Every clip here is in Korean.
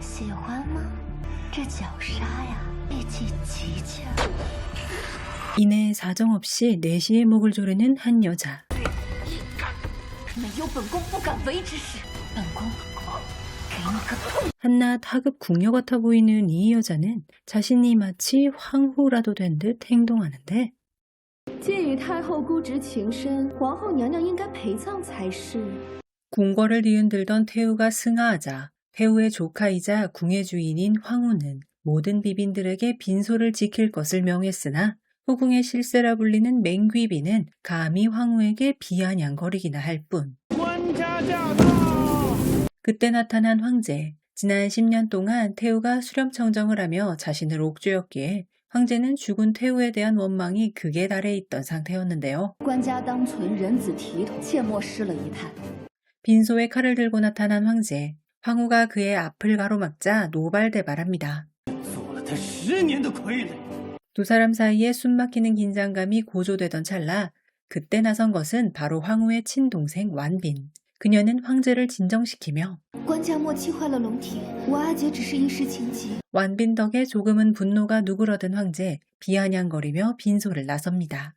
喜欢吗？这绞杀呀，力气极强。 이내 사정없이 내시의 목을 조르는 한 여자. 没有本宫不敢为之事。本宫给你个痛。 한낱 하급 궁녀 같아 보이는 이 여자는 자신이 마치 황후라도 된 듯 행동하는데 鉴于太后姑侄情深，皇后娘娘应该陪葬才是。 궁궐을 뒤흔들던 태우가 승하하자 태우의 조카이자 궁의 주인인 황후는 모든 비빈들에게 빈소를 지킬 것을 명했으나 후궁의 실세라 불리는 맹귀비는 감히 황후에게 비아냥거리기나 할 뿐. 그때 나타난 황제. 지난 10년 동안 태우가 수렴청정을 하며 자신을 옥죄었기에 황제는 죽은 태우에 대한 원망이 극에 달해 있던 상태였는데요. 官家当存人子体统，切莫失了仪态。 빈소에 칼을 들고 나타난 황제. 황후가 그의 앞을 가로막자 노발대발합니다. 두 사람 사이에 숨막히는 긴장감이 고조되던 찰나 그때 나선 것은 바로 황후의 친동생 완빈. 그녀는 황제를 진정시키며 官家莫气坏了龙体，我阿姐只是一时情急。 완빈 덕에 조금은 분노가 누그러든 황제 비아냥거리며 빈소를 나섭니다.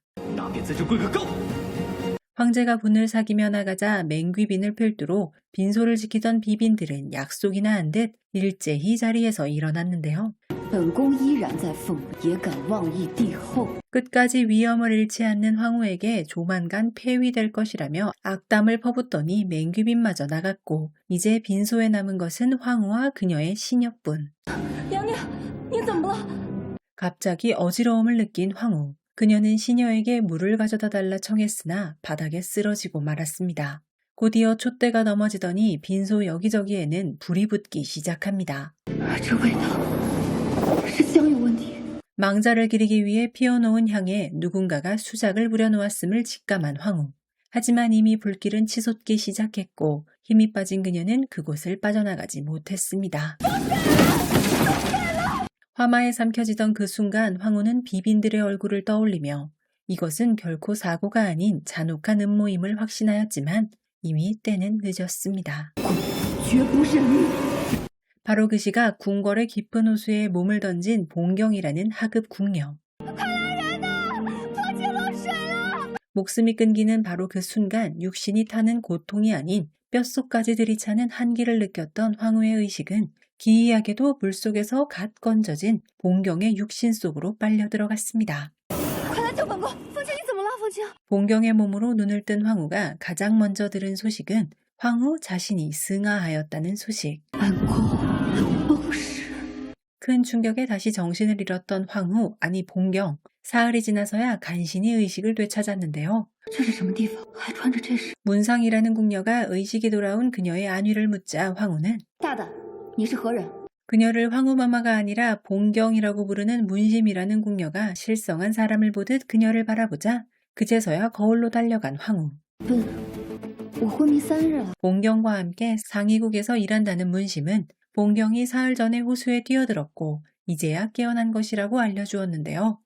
황제가 분을 사기며 나가자 맹귀빈을 필두로 빈소를 지키던 비빈들은 약속이나 한 듯 일제히 자리에서 일어났는데요. 本宫依然在凤也敢妄议帝后。 끝까지 위엄을 잃지 않는 황후에게 조만간 폐위될 것이라며 악담을 퍼붓더니 맹귀빈마저 나갔고 이제 빈소에 남은 것은 황후와 그녀의 시녀뿐. 娘娘，你怎么了？ 갑자기 어지러움을 느낀 황후. 그녀는 시녀에게 물을 가져다 달라 청했으나 바닥에 쓰러지고 말았습니다. 곧이어 촛대가 넘어지더니 빈소 여기저기에는 불이 붙기 시작합니다. 这味道是香有问题。 망자를 기리기 위해 피워놓은 향에 누군가가 수작을 부려놓았음을 직감한 황후. 하지만 이미 불길은 치솟기 시작했고 힘이 빠진 그녀는 그곳을 빠져나가지 못했습니다. 화마에 삼켜지던 그 순간 황후는 비빈들의 얼굴을 떠올리며 이것은 결코 사고가 아닌 잔혹한 음모임을 확신하였지만 이미 때는 늦었습니다. 바로 그 시각 궁궐의 깊은 호수에 몸을 던진 봉경이라는 하급 궁녀. 목숨이 끊기는 바로 그 순간 육신이 타는 고통이 아닌 뼛속까지 들이차는 한기를 느꼈던 황후의 의식은 기이하게도 물속에서 갓 건져진 봉경의 육신 속으로 빨려 들어갔습니다. 봉경의 몸으로 눈을 뜬 황후가 가장 먼저 들은 소식은 황후 자신이 승하하였다는 소식. 큰 충격에 다시 정신을 잃었던 황후, 아니 봉경. 사흘이 지나서야 간신히 의식을 되찾았는데요. 문상이라는 궁녀가 의식이 돌아온 그녀의 안위를 묻자 황후는 그녀를 황후마마가 아니라 봉경이라고 부르는 문심이라는 궁녀가 실성한 사람을 보듯 그녀를 바라보자 그제서야 거울로 달려간 황후. 봉경과 함께 상의국에서 일한다는 문심은 봉경이 사흘 전에 호수에 뛰어들었고 이제야 깨어난 것이라고 알려주었는데요.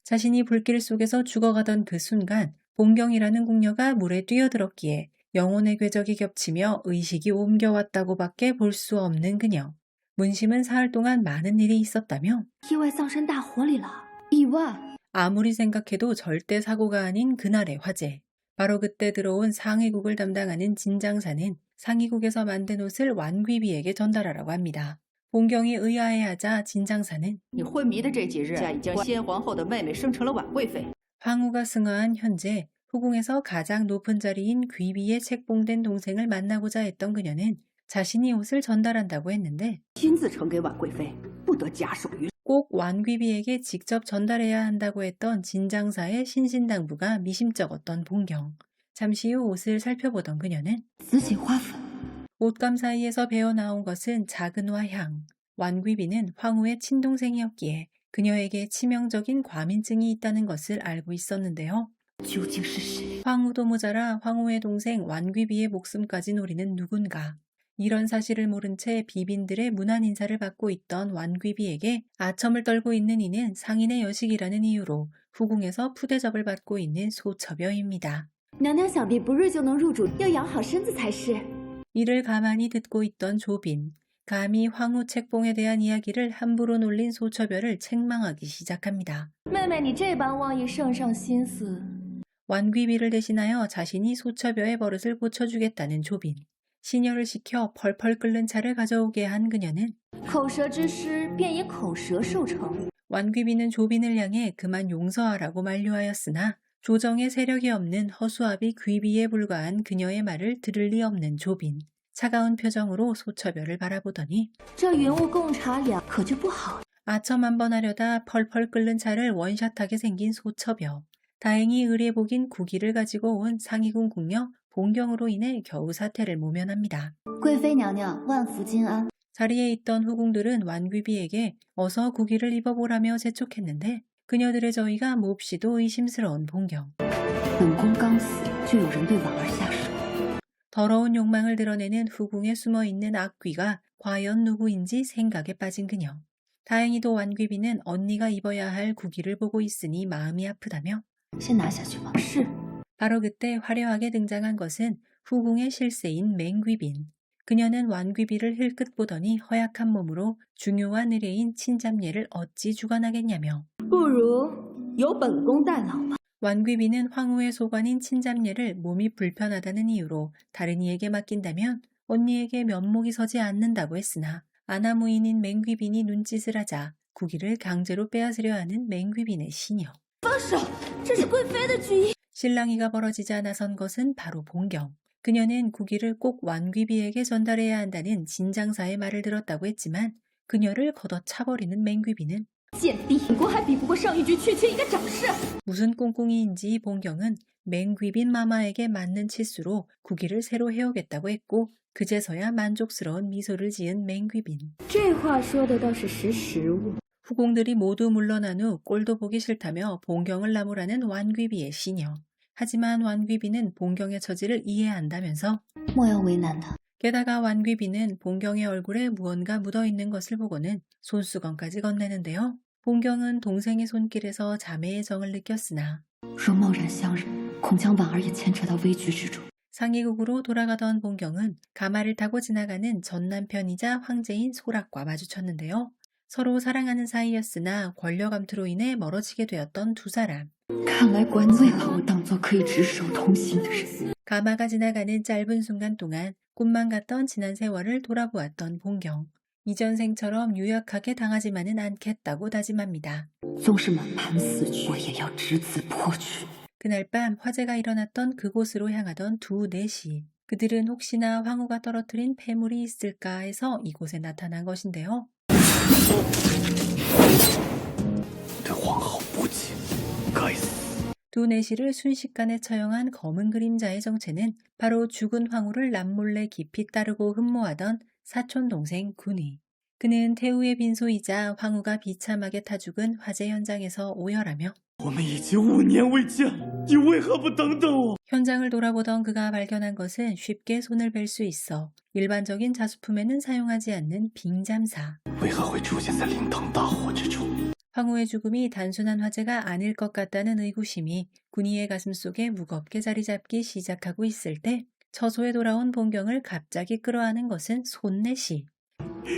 자신이 불길 속에서 죽어가던 그 순간 봉경이라는 궁녀가 물에 뛰어들었기에 영혼의 궤적이 겹치며 의식이 옮겨왔다고 밖에 볼 수 없는 그녀. 문심은 사흘 동안 많은 일이 있었다며 아무리 생각해도 절대 사고가 아닌 그날의 화제. 바로 그때 들어온 상의국을 담당하는 진장사는 상의국에서 만든 옷을 완귀비에게 전달하라고 합니다. 봉경이 의아해하자 진장사는 황후가 승하한 현재 후궁에서 가장 높은 자리인 귀비의 책봉된 동생을 만나고자 했던 그녀는 자신이 옷을 전달한다고 했는데 꼭 완귀비에게 직접 전달해야 한다고 했던 진장사의 신신당부가 미심쩍었던 봉경. 잠시 후 옷을 살펴보던 그녀는 옷감 사이에서 배어나온 것은 작은 화향. 완귀비는 황후의 친동생이었기에 그녀에게 치명적인 과민증이 있다는 것을 알고 있었는데요. 황후도 모자라 황후의 동생 완귀비의 목숨까지 노리는 누군가. 이런 사실을 모른 채 비빈들의 문안 인사를 받고 있던 완귀비에게 아첨을 떨고 있는 이는 상인의 여식이라는 이유로 후궁에서 푸대접을 받고 있는 소처녀입니다. 이를 가만히 듣고 있던 조빈, 감히 황후 책봉에 대한 이야기를 함부로 놀린 소처별을 책망하기 시작합니다. 妹妹，你这般妄议圣上心思， 완귀비를 대신하여 자신이 소처벼의 버릇을 고쳐주겠다는 조빈. 시녀를 시켜 펄펄 끓는 차를 가져오게 한 그녀는 口舌之师便以口舌受惩。 완귀비는 조빈을 향해 그만 용서하라고 만류하였으나 조정의 세력이 없는 허수아비 귀비에 불과한 그녀의 말을 들을 리 없는 조빈. 차가운 표정으로 소처별을 바라보더니 这云雾贡茶两可就不好。 아첨 한번 하려다 펄펄 끓는 차를 원샷하게 생긴 소처벼. 다행히 의례복인 국기를 가지고 온 상위군 궁녀 봉경으로 인해 겨우 사태를 모면합니다. 贵妃娘娘万福金安。 자리에 있던 후궁들은 완귀비에게 어서 국기를 입어보라며 재촉했는데 그녀들의 저의가 몹시도 의심스러운 봉경. 本宫刚死，就有人对婉儿下手。 더러운 욕망을 드러내는 후궁에 숨어있는 악귀가 과연 누구인지 생각에 빠진 그녀. 다행히도 완귀비는 언니가 입어야 할 국기를 보고 있으니 마음이 아프다며 先拿下去吧。是。 바로 그때 화려하게 등장한 것은 후궁의 실세인 맹귀빈. 그녀는 완귀비를 힐끗 보더니 허약한 몸으로 중요한 의뢰인 친잡례를 어찌 주관하겠냐며 不如由本宫代劳吧。 완귀비는 황후의 소관인 친잡례를 몸이 불편하다는 이유로 다른 이에게 맡긴다면 언니에게 면목이 서지 않는다고 했으나 아나무인인 맹귀빈이 눈짓을 하자 국기를 강제로 빼앗으려 하는 맹귀빈의 시녀. 放手，这是贵妃的旨意。 실랑이가 벌어지자 나선 것은 바로 봉경. 그녀는 국기를 꼭 완귀비에게 전달해야 한다는 진장사의 말을 들었다고 했지만 그녀를 걷어차버리는 맹귀비는 贱婢，本宫还比不过上一局区区一个掌事。 무슨 꿍꿍이인지 봉경은 맹귀빈 마마에게 맞는 치수로 국기를 새로 해오겠다고 했고 그제서야 만족스러운 미소를 지은 맹귀빈. 这话说的倒是识时务。 후궁들이 모두 물러난 후 꼴도 보기 싫다며 봉경을 나무라는 완귀비의 시녀. 하지만 완귀비는 봉경의 처지를 이해한다면서 莫要为难他。 게다가 완귀비는 봉경의 얼굴에 무언가 묻어있는 것을 보고는 손수건까지 건네는데요. 봉경은 동생의 손길에서 자매의 정을 느꼈으나 若贸然相认，恐将婉儿也牵扯到危局之中。 상의국으로 돌아가던 봉경은 가마를 타고 지나가는 전 남편이자 황제인 소락과 마주쳤는데요. 서로 사랑하는 사이였으나 권력 암투로 인해 멀어지게 되었던 두 사람. 看来管最把我当作可以执手同心的人。 가마가 지나가는 짧은 순간 동안 꿈만 같던 지난 세월을 돌아보았던 봉경. 이전 생처럼 유약하게 당하지만은 않겠다고 다짐합니다. 纵是满盘死去，我也要只字破去。 그날 밤 화재가 일어났던 그곳으로 향하던 두 내시. 그들은 혹시나 황후가 떨어뜨린 폐물이 있을까 해서 이곳에 나타난 것인데요. 对皇后不敬，该死！ 두 내시를 순식간에 처형한 검은 그림자의 정체는 바로 죽은 황후를 남몰래 깊이 따르고 흠모하던 사촌 동생 군이. 그는 태우의 빈소이자 황후가 비참하게 타 죽은 화재 현장에서 오열하며 我们已经5年未见，你为何不等等我？ 현장을 돌아보던 그가 발견한 것은 쉽게 손을 댈 수 있어 일반적인 자수품에는 사용하지 않는 빙잠사. 为何会出现在灵堂大火之中？ 황후의 죽음이 단순한 화재가 아닐 것 같다는 의구심이 군이의 가슴 속에 무겁게 자리 잡기 시작하고 있을 때 처소에 돌아온 봉경을 갑자기 끌어안은 것은 손내시.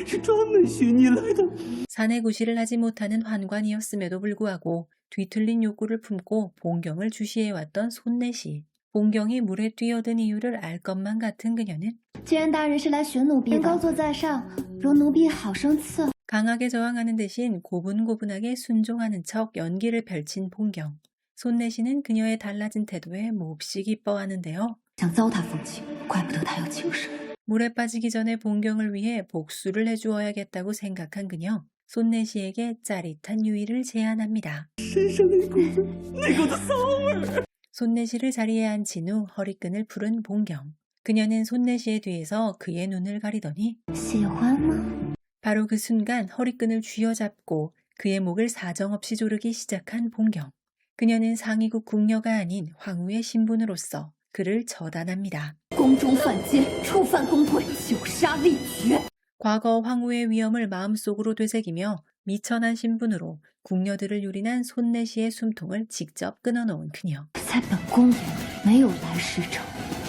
是专门寻你来的。 사내 구실을 하지 못하는 환관이었음에도 불구하고 뒤틀린 욕구를 품고 봉경을 주시해왔던 손내시. 봉경이 물에 뛰어든 이유를 알 것만 같은 그녀는 既然大人是来寻奴婢的，人高坐在上，容奴婢好生伺候。 강하게 저항하는 대신 고분고분하게 순종하는 척 연기를 펼친 봉경. 손내시는 그녀의 달라진 태도에 몹시 기뻐하는데요. 想糟蹋风情，怪不得他要轻生。 물에 빠지기 전에 봉경을 위해 복수를 해주어야겠다고 생각한 그녀. 손내시에게 짜릿한 유의를 제안합니다. 身上那股子骚味。 손내시를 자리에 앉힌 후 허리끈을 풀은 봉경. 그녀는 손내시의 뒤에서 그의 눈을 가리더니 喜欢吗？ 바로 그 순간 허리끈을 쥐어잡고 그의 목을 사정없이 조르기 시작한 봉경. 그녀는 상위국 궁녀가 아닌 황후의 신분으로서 그를 처단합니다. 宫中犯奸，触犯宫规，九杀立决。 과거 황후의 위엄을 마음속으로 되새기며 미천한 신분으로 궁녀들을 유린한 손내시의 숨통을 직접 끊어놓은 그녀. 在本宫眼里，没有来世仇，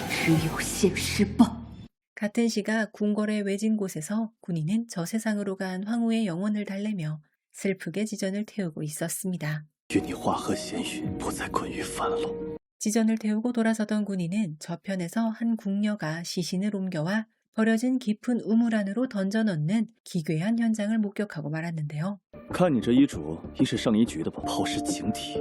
只有现世报。 같은 시각 궁궐의 외진 곳에서 군인은 저 세상으로 간 황후의 영혼을 달래며 슬프게 지전을 태우고 있었습니다. 愿你化河咸鱼，不再困于樊笼。 지전을 태우고 돌아서던 군인은 저편에서 한 궁녀가 시신을 옮겨와 버려진 깊은 우물 안으로 던져넣는 기괴한 현장을 목격하고 말았는데요. 看你这衣着，应是上衣局的吧？抛尸警体。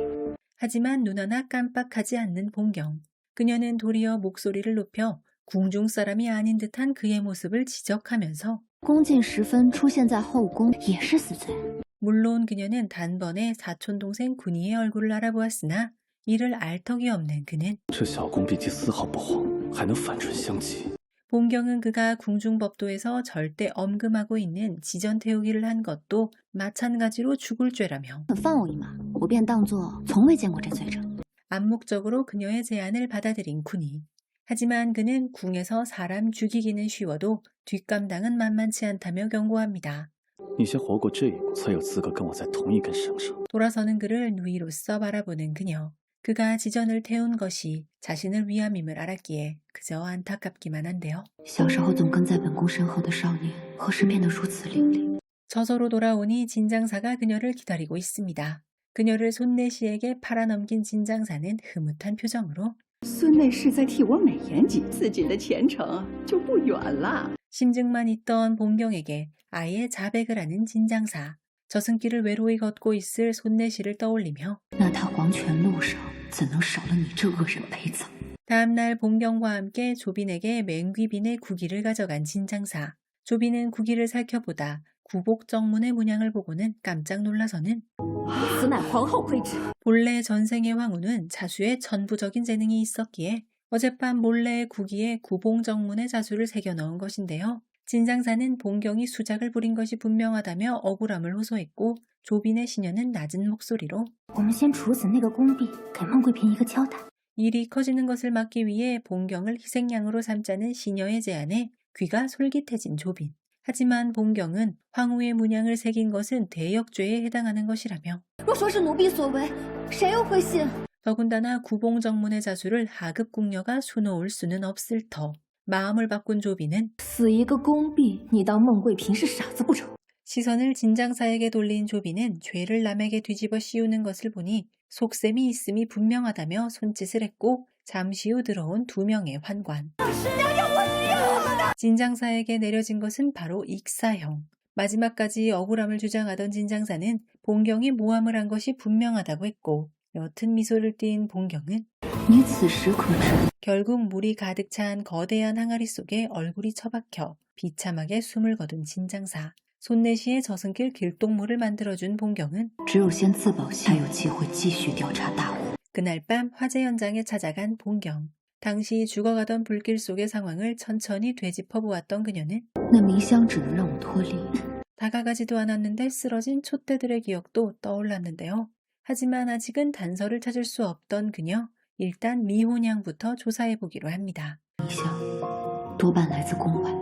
하지만 눈 하나 깜빡하지 않는 봉경. 그녀는 도리어 목소리를 높여 궁중 사람이 아닌 듯한 그의 모습을 지적하면서 恭敬时分出现在后宫也是死罪。 물론 그녀는 단번에 사촌동생 군이의 얼굴을 알아보았으나 이를 알 턱이 없는 그는 这小宫毕竟丝毫不慌，还能反唇相讥。 봉경은 그가 궁중법도에서 절대 엄금하고 있는 지전 태우기를 한 것도 마찬가지로 죽을 죄라며 放我一马，我便当作从未见过这罪者。 암묵적으로 그녀의 제안을 받아들인 군이. 하지만 그는 궁에서 사람 죽이기는 쉬워도 뒷감당은 만만치 않다며 경고합니다. 你先活过这一步，才有资格跟我在同一根绳上。 돌아서는 그를 누이로써 바라보는 그녀. 그가 지전을 태운 것이 자신을 위함임을 알았기에 그저 안타깝기만 한데요. 小时候总跟在本宫身后的少年，何时变得如此伶俐？ 저서로 돌아오니 진장사가 그녀를 기다리고 있습니다. 그녀를 손내시에게 팔아넘긴 진장사는 흐뭇한 표정으로 孙内是在替我美言几，自己的前程就不远了。 심증만 있던 봉경에게 아예 자백을 하는 진장사. 저승길을 외로이 걷고 있을 손내시를 떠올리며 那他黄泉路上怎能少了你这恶人陪葬？ 다음날 봉경과 함께 조빈에게 맹귀빈의 구기를 가져간 진장사. 조빈은 구기를 살펴보다 구복정문의 문양을 보고는 깜짝 놀라서는 此乃皇后徽旨。 본래 전생의 황후는 자수에 천부적인 재능이 있었기에 어젯밤 몰래 구기에 구봉정문의 자수를 새겨 넣은 것인데요. 진장사는 봉경이 수작을 부린 것이 분명하다며 억울함을 호소했고 조빈의 시녀는 낮은 목소리로 我们先处死那个宫婢，给孟贵嫔一个交代。 일이 커지는 것을 막기 위해 봉경을 희생양으로 삼자는 시녀의 제안에 귀가 솔깃해진 조빈. 하지만 봉경은 황후의 문양을 새긴 것은 대역죄에 해당하는 것이라며 若说是奴婢所为，谁又会信？ 더군다나 구봉정문의 자수를 하급 궁녀가 수놓을 수는 없을 터. 마음을 바꾼 조빈은 死一个宫婢，你当孟贵嫔是傻子不成？ 시선을 진장사에게 돌린 조빈은 죄를 남에게 뒤집어 씌우는 것을 보니 속셈이 있음이 분명하다며 손짓을 했고 잠시 후 들어온 2명의 환관. 진장사에게 내려진 것은 바로 익사형. 마지막까지 억울함을 주장하던 진장사는 봉경이 모함을 한 것이 분명하다고 했고 옅은 미소를 띈 봉경은 你此时可知？ 결국 물이 가득 찬 거대한 항아리 속에 얼굴이 처박혀 비참하게 숨을 거둔 진장사. 손내시의 저승길 길동무를 만들어준 봉경은 只有先自保，才有机会继续调查大雾。 그날 밤 화재 현장에 찾아간 봉경. 당시 죽어가던 불길 속의 상황을 천천히 되짚어 보았던 그녀는 那迷香只能让我脱离。 다가가지도 않았는데 쓰러진 촛대들의 기억도 떠올랐는데요. 하지만 아직은 단서를 찾을 수 없던 그녀. 일단 미혼양부터 조사해보기로 합니다. 迷香多半来自宫外。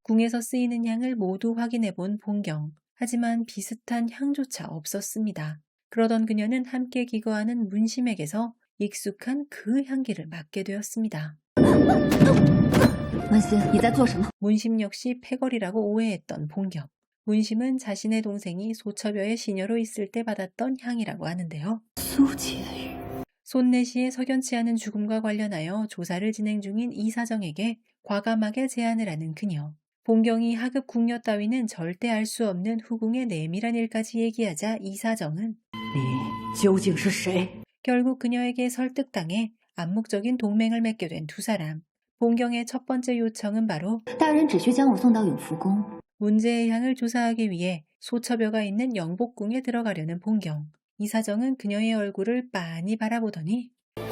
궁에서 쓰이는 향을 모두 확인해본 봉경. 하지만 비슷한 향조차 없었습니다. 그러던 그녀는 함께 기거하는 문심에게서 익숙한 그 향기를 맡게 되었습니다. 文心，你在做什么？ 문심 역시 패거리라고 오해했던 봉경. 문심은 자신의 동생이 소첩여의 시녀로 있을 때 받았던 향이라고 하는데요. 苏婕妤。 손내시의 석연치 않은 죽음과 관련하여 조사를 진행 중인 이사정에게 과감하게 제안을 하는 그녀. 봉경이 하급 궁녀 따위는 절대 알 수 없는 후궁의 내밀한 일까지 얘기하자 이사정은 你究竟是谁？ 결국 그녀에게 설득당해 암묵적인 동맹을 맺게 된 두 사람. 봉경의 첫 번째 요청은 바로 大人只需将我送到永福宫。 문제의 향을 조사하기 위해 소첩여가 있는 영복궁에 들어가려는 봉경. 이사정은 그녀의 얼굴을 빤히 바라보더니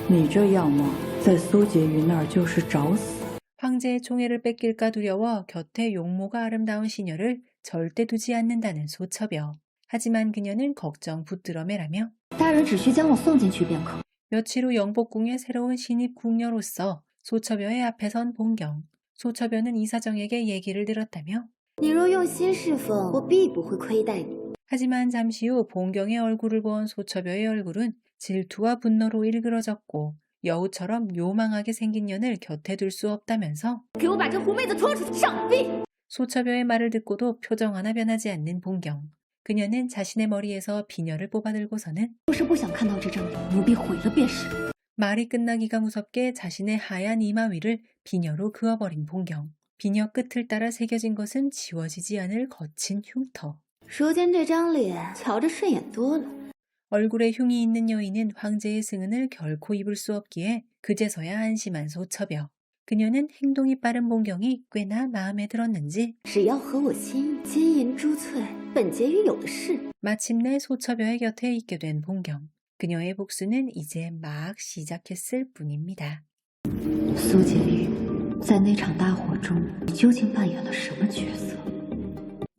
你这样貌，在苏婕妤那儿就是找死。 황제의 총애를 뺏길까 두려워 곁에 용모가 아름다운 시녀를 절대 두지 않는다는 소첩여. 하지만 그녀는 걱정 붙들어 매라며 大人只需将我送进去便可。 며칠 후 영복궁의 새로운 신입 궁녀로서 소첩여의 앞에 선 봉경. 소첩여는 이사정에게 얘기를 들었다며 你若用心侍奉，我必不会亏待你。 하지만 잠시 후 봉경의 얼굴을 본 소첩여의 얼굴은 질투와 분노로 일그러졌고 여우처럼 요망하게 생긴 년을 곁에 둘 수 없다면서 给我把这狐妹子拖出去，上臂！ 소처녀의 말을 듣고도 표정 하나 변하지 않는 봉경. 그녀는 자신의 머리에서 비녀를 뽑아들고서는 不是不想看到这张脸，奴婢毁了便是。 말이 끝나기가 무섭게 자신의 하얀 이마 위를 비녀로 그어버린 봉경. 비녀 끝을 따라 새겨진 것은 지워지지 않을 거친 흉터. 如今这张脸瞧着顺眼多了。 얼굴에 흉이 있는 여인은 황제의 승은을 결코 입을 수 없기에 그제서야 안심한 소처녀. 그녀는 행동이 빠른 봉경이 꽤나 마음에 들었는지 只要和我心意，金银珠翠，本节于有的是。 마침내 소처녀의 곁에 있게 된 봉경. 그녀의 복수는 이제 막 시작했을 뿐입니다. 苏婕妤，在那场大火中，你究竟扮演了什么角色？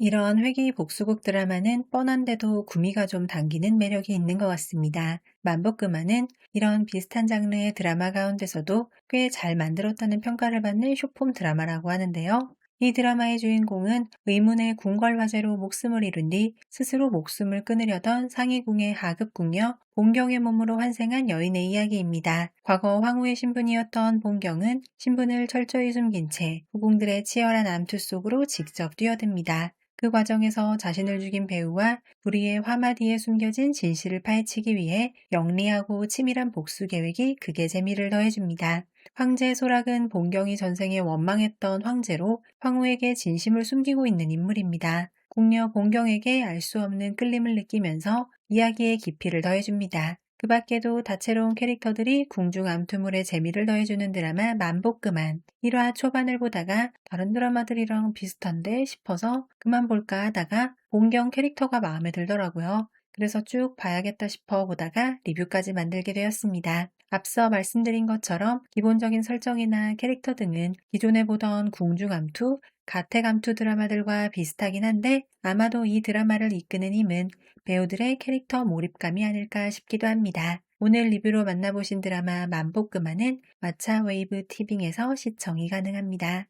이런 회귀 복수국 드라마는 뻔한데도 구미가 좀 당기는 매력이 있는 것 같습니다. 만복그마는 이런 비슷한 장르의 드라마 가운데서도 꽤 잘 만들었다는 평가를 받는 쇼폼 드라마라고 하는데요. 이 드라마의 주인공은 의문의 궁궐 화제로 목숨을 잃은 뒤 스스로 목숨을 끊으려던 상위궁의 하급궁녀 봉경의 몸으로 환생한 여인의 이야기입니다. 과거 황후의 신분이었던 봉경은 신분을 철저히 숨긴 채 후궁들의 치열한 암투 속으로 직접 뛰어듭니다. 그 과정에서 자신을 죽인 배우와 불의의 화마 뒤에 숨겨진 진실을 파헤치기 위해 영리하고 치밀한 복수 계획이 극의 재미를 더해줍니다. 황제 소락은 봉경이 전생에 원망했던 황제로 황후에게 진심을 숨기고 있는 인물입니다. 궁녀 봉경에게 알 수 없는 끌림을 느끼면서 이야기의 깊이를 더해줍니다. 그 밖에도 다채로운 캐릭터들이 궁중 암투물의 재미를 더해주는 드라마 만복그만. 1화 초반을 보다가 다른 드라마들이랑 비슷한데 싶어서 그만 볼까 하다가 봉경 캐릭터가 마음에 들더라고요. 그래서 쭉 봐야겠다 싶어 보다가 리뷰까지 만들게 되었습니다. 앞서 말씀드린 것처럼 기본적인 설정이나 캐릭터 등은 기존에 보던 궁중암투, 가택암투 드라마들과 비슷하긴 한데 아마도 이 드라마를 이끄는 힘은 배우들의 캐릭터 몰입감이 아닐까 싶기도 합니다. 오늘 리뷰로 만나보신 드라마 만복그만은 마차 웨이브 티빙에서 시청이 가능합니다.